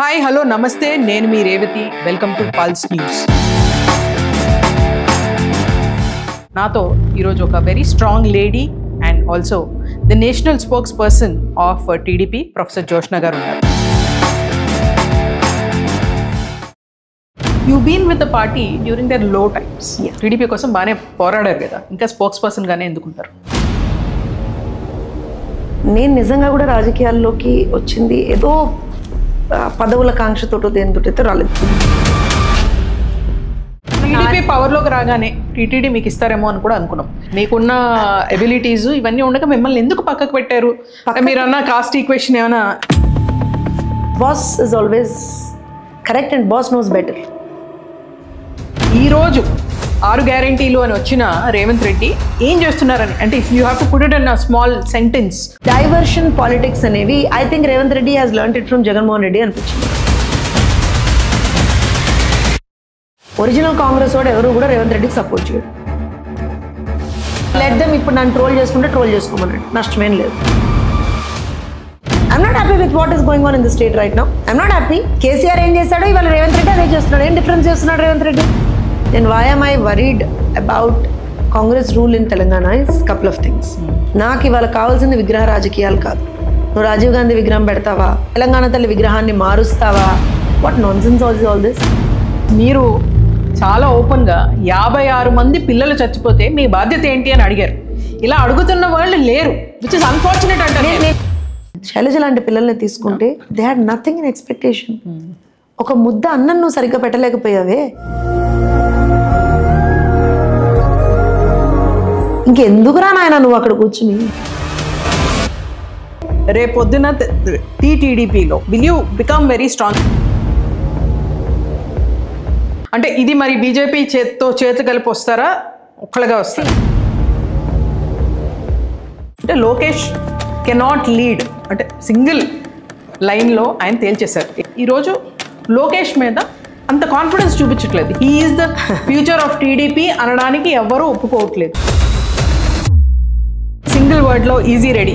Hi hello నమస్తే నేను మీ Revathi welcome to Pulse News. నాతో ఈరోజు ఒక very strong lady and also the national spokesperson of TDP professor Jyotsna గారు ఉన్నారు. You been with the party during their low times. TDP కోసం బాగానే పోరాడారు కదా, ఇంకా స్పోక్స్ పర్సన్గానే ఎందుకుంటారు? నేను నిజంగా కూడా రాజకీయాల్లోకి వచ్చింది ఏదో పదవుల కాంక్షతోటో దేనితోటైతే రాలేదు. టీడీపీ పవర్లోకి రాగానే టీటీడీ మీకు ఇస్తారేమో అని కూడా అనుకున్నాం. మీకున్న ఎబిలిటీస్ ఇవన్నీ ఉండగా మిమ్మల్ని ఎందుకు పక్కకు పెట్టారు? మీరు అన్న కాస్ట్ ఈక్వేషన్ ఏమైనా? Boss is always correct and boss knows better. ఈరోజు 6 గ్యారంటీలు అని వచ్చిన రేవంత్ రెడ్డి ఏం చేస్తున్నారని, అంటే if you have to put it in a small sentence. Diversion politics అనేవి I think Revanth Reddy has learned it from Jaganmohan Reddy అనిపించింది. ఒరిజినల్ కాంగ్రెస్ వాడు ఎవరు కూడా రేవంత్ రెడ్డికి సపోర్ట్ చేయడు. లెట్ దెమ్ ఇప్పుడు నన్ను ట్రోల్ చేసుకుంటే ట్రోల్ చేసుకోమన్నాడు, నష్టమేం లేదు. I'm not happy with what is going on in the state right now. I'm not happy. KCR ఏం చేశాడో ఇవాళ రేవంత్ రెడ్డి అదే చేస్తున్నాడు. ఏం డిఫరెన్స్ చేస్తున్నాడు Revanth Reddy? Then why am I worried about Congress rule in Telangana is couple of things. నాకు ఇవాళ కావాల్సింది విగ్రహ రాజకీయాలు కాదు. నువ్వు రాజీవ్ గాంధీ విగ్రహం పెడతావా, తెలంగాణ తల్లి విగ్రహాన్ని మారుస్తావా? What nonsense all this? మీరు చాలా ఓపెన్గా 56 మంది పిల్లలు చచ్చిపోతే మీ బాధ్యత ఏంటి అని అడిగారు. ఇలా అడుగుతున్న వాళ్ళు లేరు, విచ్ ఇస్ అన్ఫార్చునేట్. అంటే శైలజ లాంటి పిల్లల్ని తీసుకుంటే they had nothing in expectation. ఒక ముద్ద అన్నం నువ్వు సరిగ్గా పెట్టలేకపోయావే, ఇంకెందుకురా నాయన నువ్వు అక్కడ కూర్చుని? రేపొద్దున టీటీడీపీలో will you become very strong? అంటే ఇది మరి బీజేపీ చేతి కలిపి వస్తారా, ఒక్కళ్ళగా వస్తారా? అంటే లోకేష్ కెనాట్ లీడ్ అంటే సింగిల్ లైన్లో ఆయన తేల్చేశారు. ఈరోజు లోకేష్ మీద అంత కాన్ఫిడెన్స్ చూపించట్లేదు. He is the future of TDP అనడానికి ఎవ్వరూ ఒప్పుకోవట్లేదు. సింగిల్ వర్డ్లో ఈజీ రెడీ.